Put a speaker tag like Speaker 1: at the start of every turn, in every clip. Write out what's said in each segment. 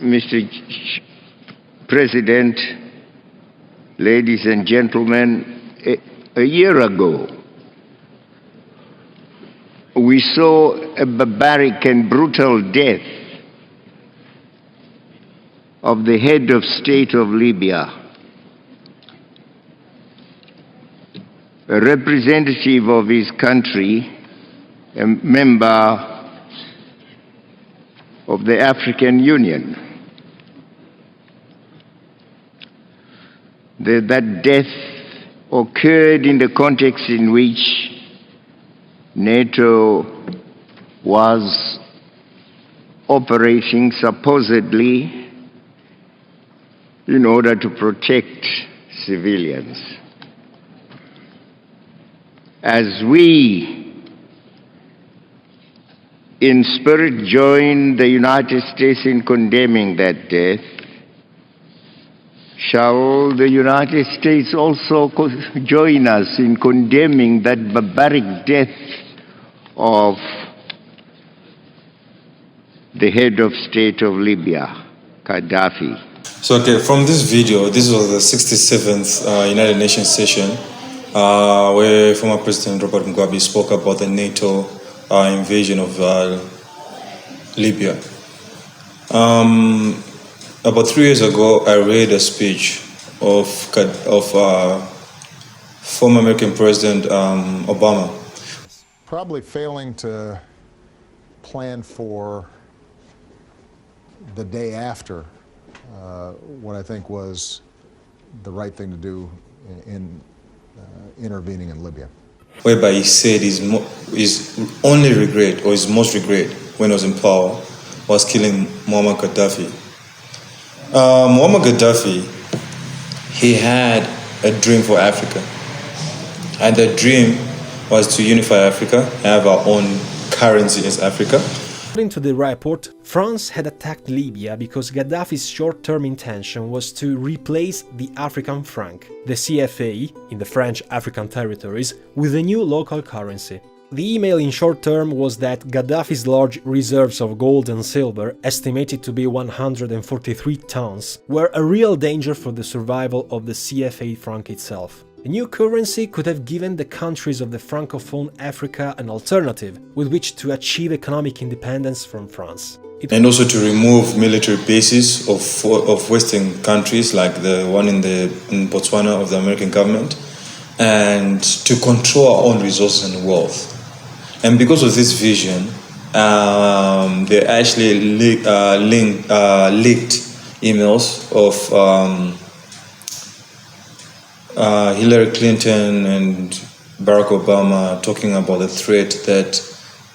Speaker 1: Mr. President, ladies and gentlemen, a year ago, we saw a barbaric and brutal death of the head of state of Libya, a representative of his country, a member of the African Union. That death occurred in the context in which NATO was operating supposedly in order to protect civilians. As we, in spirit, join the United States in condemning that death, shall the United States also join us in condemning that barbaric death of the head of state of Libya, Gaddafi?
Speaker 2: So, okay, from this video, this was the 67th United Nations session where former President Robert Mugabe spoke about the NATO invasion of Libya. About 3 years ago, I read a speech of former American President Obama.
Speaker 3: Probably failing to plan for the day after what I think was the right thing to do in intervening in Libya.
Speaker 2: Whereby he said his only regret, or his most regret when he was in power, was killing Muammar Gaddafi. Muammar Gaddafi, he had a dream for Africa. And that dream was to unify Africa, have our own currency as Africa.
Speaker 4: According to the report, France had attacked Libya because Gaddafi's short-term intention was to replace the African franc, the CFA, in the French African territories, with a new local currency. The email in short term was that Gaddafi's large reserves of gold and silver, estimated to be 143 tons, were a real danger for the survival of the CFA franc itself. A new currency could have given the countries of the Francophone Africa an alternative with which to achieve economic independence from France.
Speaker 2: And also to remove military bases of Western countries like the one in Botswana of the American government, and to control our own resources and wealth. And because of this vision, they actually leaked emails of Hillary Clinton and Barack Obama talking about the threat that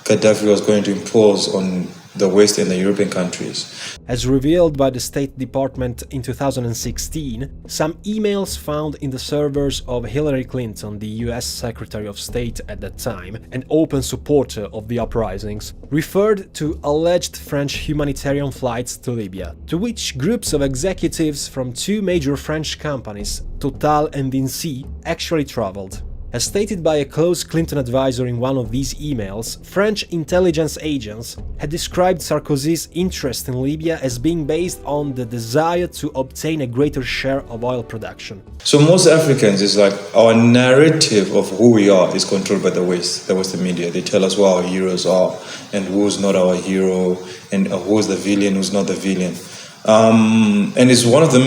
Speaker 2: Gaddafi was going to impose on the West and the European countries.
Speaker 4: As revealed by the State Department in 2016, some emails found in the servers of Hillary Clinton, the US Secretary of State at that time, an open supporter of the uprisings, referred to alleged French humanitarian flights to Libya, to which groups of executives from two major French companies, Total and Vinci, actually traveled. As stated by a close Clinton advisor in one of these emails, French intelligence agents had described Sarkozy's interest in Libya as being based on the desire to obtain a greater share of oil production.
Speaker 2: So most Africans, it's like our narrative of who we are is controlled by the Western media. They tell us what our heroes are and who's not our hero and who's the villain, who's not the villain. And it's one of the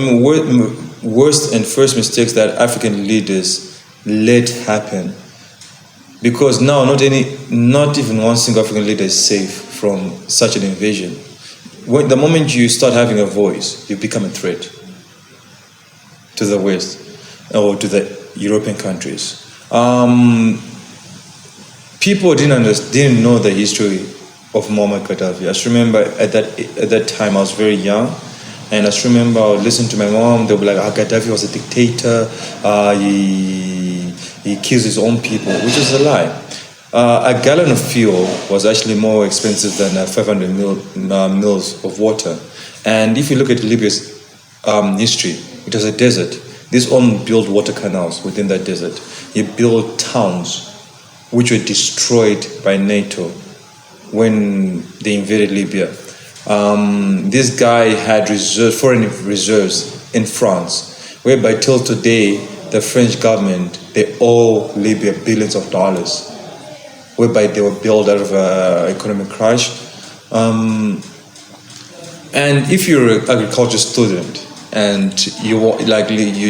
Speaker 2: worst and first mistakes that African leaders let happen, because now not even one single African leader is safe from such an invasion. The moment you start having a voice, you become a threat to the West or to the European countries. People didn't know the history of Muammar Gaddafi. I just remember at that time I was very young. And I just remember I would listen to my mom, they'll be like, Gaddafi was a dictator, he kills his own people, which is a lie. A gallon of fuel was actually more expensive than 500 mils of water. And if you look at Libya's history, it was a desert. These all built water canals within that desert. You built towns which were destroyed by NATO when they invaded Libya. This guy had foreign reserves in France, whereby till today the French government, they owe Libya billions of dollars, whereby they were built out of an economic crash. And if you're an agriculture student and you're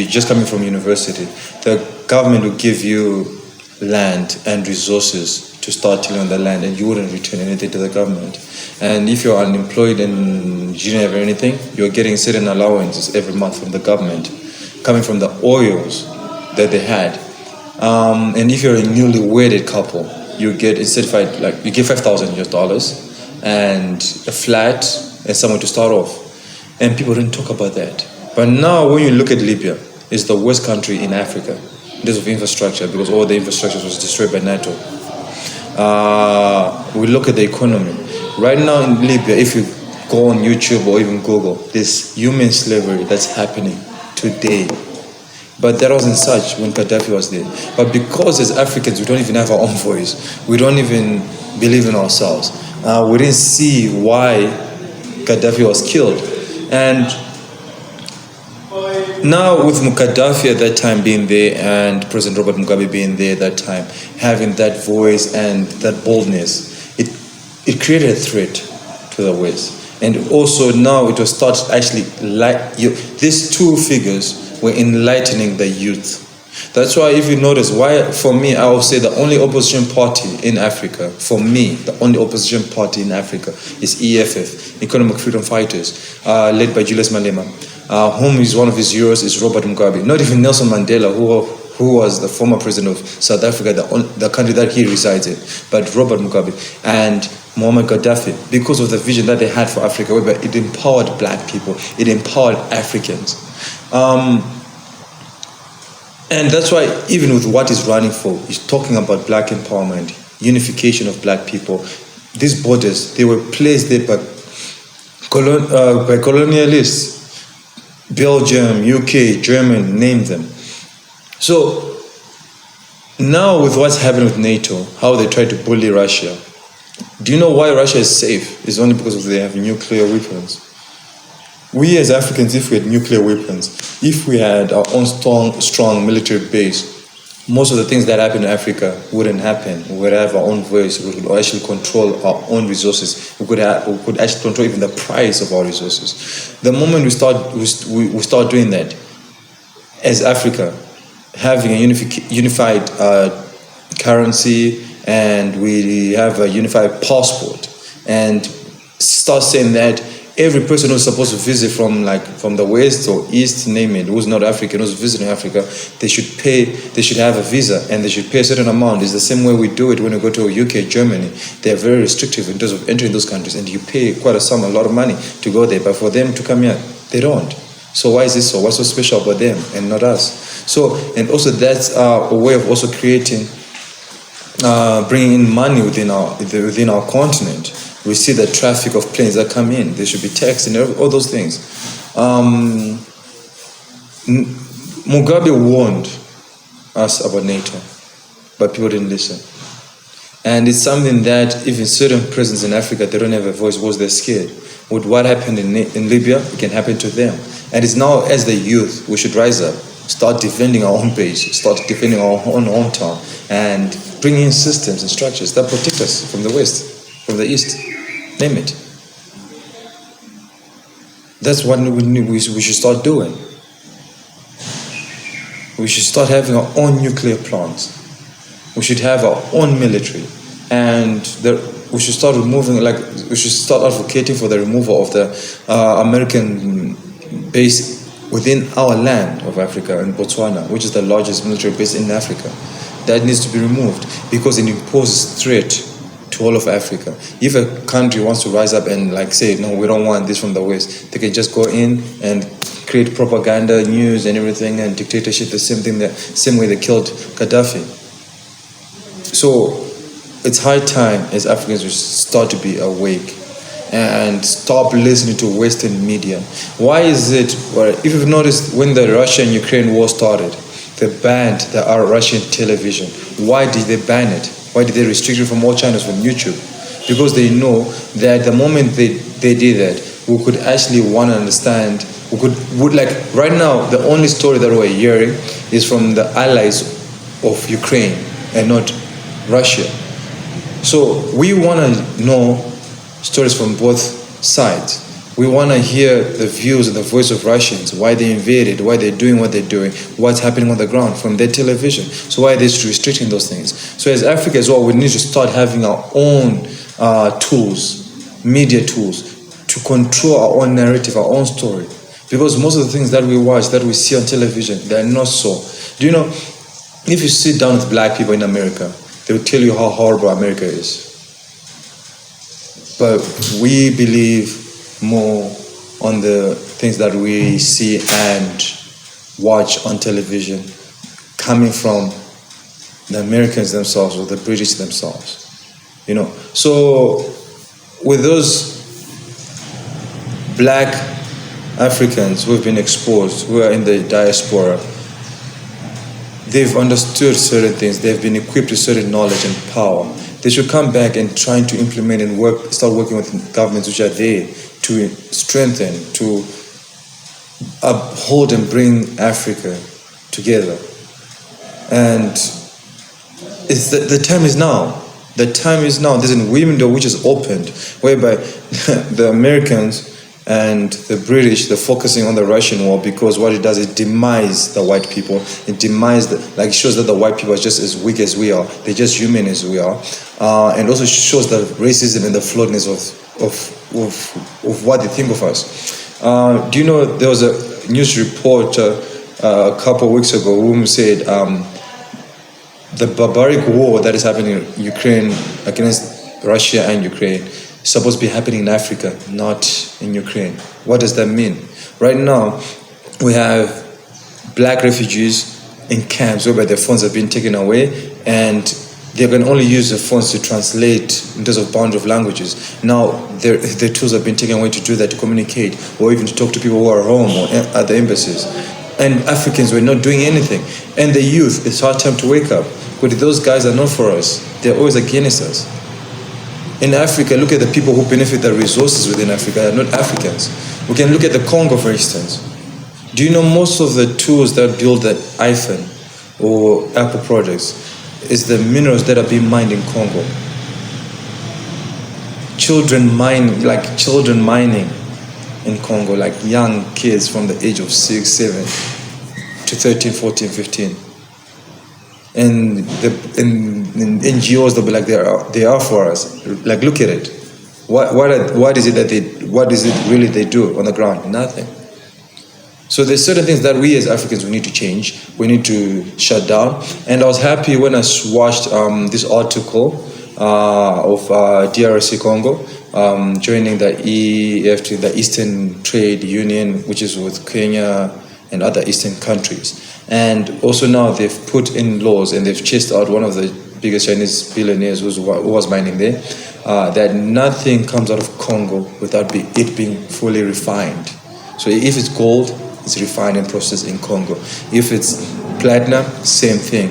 Speaker 2: just coming from university, the government will give you land and resources to start tilling on the land, and you wouldn't return anything to the government. And if you're unemployed and you don't have anything, you're getting certain allowances every month from the government, coming from the oils that they had. And if you're a newly wedded couple, you get certified, you get $5,000 and a flat and somewhere to start off. And people didn't talk about that. But now when you look at Libya, it's the worst country in Africa in terms of infrastructure, because all the infrastructure was destroyed by NATO. We look at the economy. Right now in Libya, if you go on YouTube or even Google, there's human slavery that's happening today. But that wasn't such when Gaddafi was there. But because as Africans, we don't even have our own voice. We don't even believe in ourselves. We didn't see why Gaddafi was killed. And now with Gaddafi at that time being there and President Robert Mugabe being there at that time, having that voice and that boldness, it created a threat to the West. And also now it was started actually, these two figures were enlightening the youth. That's why if you notice, for me, I will say the only opposition party in Africa, for me, the only opposition party in Africa is EFF, Economic Freedom Fighters, led by Julius Malema, whom is one of his heroes is Robert Mugabe. Not even Nelson Mandela, who was the former president of South Africa, the country that he resides in, but Robert Mugabe and Muammar Gaddafi, because of the vision that they had for Africa, whereby it empowered black people, it empowered Africans. And that's why even with what he's running for, he's talking about black empowerment, unification of black people. These borders, they were placed there by colonialists, Belgium, UK, German, name them. So now with what's happening with NATO, how they try to bully Russia, do you know why Russia is safe? It's only because they have nuclear weapons. We as Africans, if we had nuclear weapons, if we had our own strong military base, most of the things that happen in Africa wouldn't happen. We would have our own voice. We would actually control our own resources. We could actually control even the price of our resources. The moment we start doing that, as Africa, having a unified currency, and we have a unified passport, and start saying that every person who's supposed to visit from the west or east, name it, who's not African, who's visiting Africa, they should have a visa and they should pay a certain amount. It's the same way we do it when we go to UK, Germany. They're very restrictive in terms of entering those countries, and you pay quite a lot of money to go there, but for them to come here, they don't. So why is this so? What's so special about them and not us? So, and also that's a way of also creating, bringing in money within our continent. We see the traffic of planes that come in. There should be tax and all those things. Mugabe warned us about NATO, but people didn't listen. And it's something that even certain presidents in Africa, they don't have a voice because they're scared. With what happened in Libya, it can happen to them. And it's now, as the youth, we should rise up, start defending our own base, start defending our own hometown, and bring in systems and structures that protect us from the West, from the East. Name it. That's what we should start doing. We should start having our own nuclear plants. We should have our own military, and we should start we should start advocating for the removal of the American base within our land of Africa, in Botswana, which is the largest military base in Africa. That needs to be removed because it imposes threat to all of Africa. If a country wants to rise up and say, no, we don't want this from the West, they can just go in and create propaganda, news and everything, and dictatorship, the same way they killed Gaddafi. So it's high time as Africans we start to be awake and stop listening to Western media. Why is it, if you've noticed, when the Russia and Ukraine war started, they banned the Russian television. Why did they ban it? Why did they restrict it from all channels from YouTube? Because they know that the moment they they did that, we could actually want to understand. Would like right now, the only story that we're hearing is from the allies of Ukraine and not Russia. So we want to know stories from both sides. We want to hear the views and the voice of Russians, why they invaded, why they're doing what they're doing, what's happening on the ground from their television. So why are they restricting those things? So as Africa as well, we need to start having our own tools, media tools, to control our own narrative, our own story. Because most of the things that we watch, that we see on television, they're not so. Do you know, if you sit down with black people in America, they will tell you how horrible America is. But we believe more on the things that we see and watch on television coming from the Americans themselves or the British themselves, you know. So with those black Africans who have been exposed, who are in the diaspora, they've understood certain things, they've been equipped with certain knowledge and power. They should come back and try to implement and start working with governments which are there to strengthen, to uphold and bring Africa together. And it's the time is now. The time is now. There's a window which is opened, whereby the Americans and the British, they're focusing on the Russian war because what it does, it demises the white people. It it shows that the white people are just as weak as we are. They're just human as we are. And also shows the racism and the flawedness of what they think of us. Do you know there was a news report a couple of weeks ago who said the barbaric war that is happening in Ukraine against Russia and Ukraine is supposed to be happening in Africa, not in Ukraine. What does that mean? Right now, we have black refugees in camps whereby their phones have been taken away and they can only use the phones to translate in terms of boundary of languages. Now, their tools have been taken away to do that, to communicate, or even to talk to people who are home or at the embassies. And Africans were not doing anything. And the youth, it's our time to wake up. But those guys are not for us. They're always against us. In Africa, look at the people who benefit the resources within Africa. They're not Africans. We can look at the Congo, for instance. Do you know most of the tools that build the iPhone or Apple products is the minerals that are being mined in Congo? Children mining in Congo, like young kids from the age of 6, 7 to 13, 14, 15. And the NGOs, they'll be like, they are for us. Like, look at it. What is it really they do on the ground? Nothing. So there's certain things that we as Africans, we need to change. We need to shut down. And I was happy when I watched this article of DRC Congo joining the EFT, the Eastern Trade Union, which is with Kenya and other Eastern countries. And also now they've put in laws and they've chased out one of the biggest Chinese billionaires who was mining there, that nothing comes out of Congo without it being fully refined. So if it's gold, it's refined and processed in Congo. If it's platinum, same thing.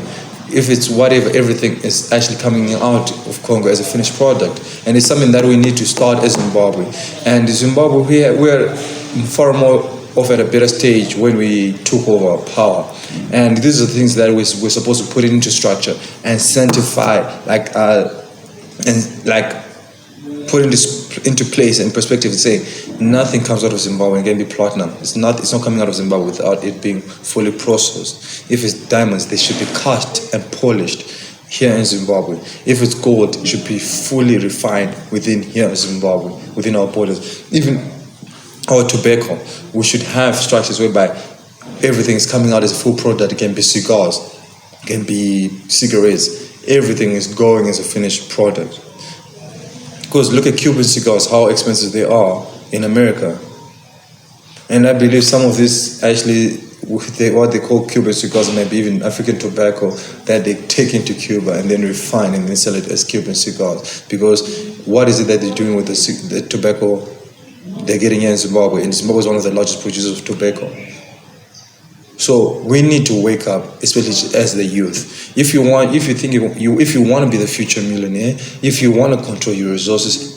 Speaker 2: If it's whatever, everything is actually coming out of Congo as a finished product. And it's something that we need to start as Zimbabwe. And Zimbabwe, we're far more off at a better stage when we took over power. And these are the things that we're supposed to put into structure and sanctify, put into place and perspective and say nothing comes out of Zimbabwe and can be platinum. It's not coming out of Zimbabwe without it being fully processed. If it's diamonds, they should be cast and polished here in Zimbabwe. If it's gold, it should be fully refined within here in Zimbabwe, within our borders. Even our tobacco, we should have structures whereby everything is coming out as a full product. It can be cigars, it can be cigarettes. Everything is going as a finished product. Because look at Cuban cigars, how expensive they are in America. And I believe some of this actually, what they call Cuban cigars, and maybe even African tobacco, that they take into Cuba and then refine and then sell it as Cuban cigars. Because what is it that they're doing with the tobacco they're getting here in Zimbabwe? And Zimbabwe is one of the largest producers of tobacco. So we need to wake up, especially as the youth. If you want to be the future millionaire, if you want to control your resources,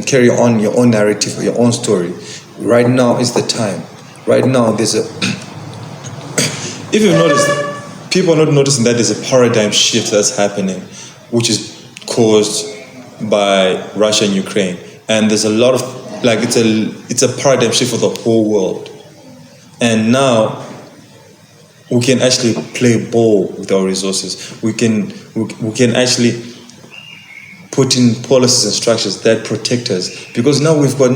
Speaker 2: carry on your own narrative, your own story. Right now is the time. Right now, there's a. If you've noticed, people are not noticing that there's a paradigm shift that's happening, which is caused by Russia and Ukraine. And there's a lot of, like, it's a paradigm shift for the whole world. And now we can actually play ball with our resources. We can actually put in policies and structures that protect us. Because now we've got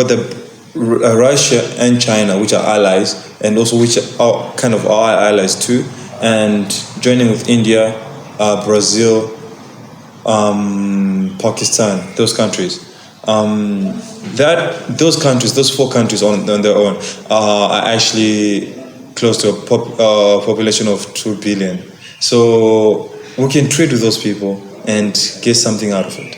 Speaker 2: the Russia and China, which are allies, and also which are kind of our allies too, and joining with India, Brazil, Pakistan, those countries. Those four countries on their own are actually close to a population of 2 billion. So we can trade with those people and get something out of it.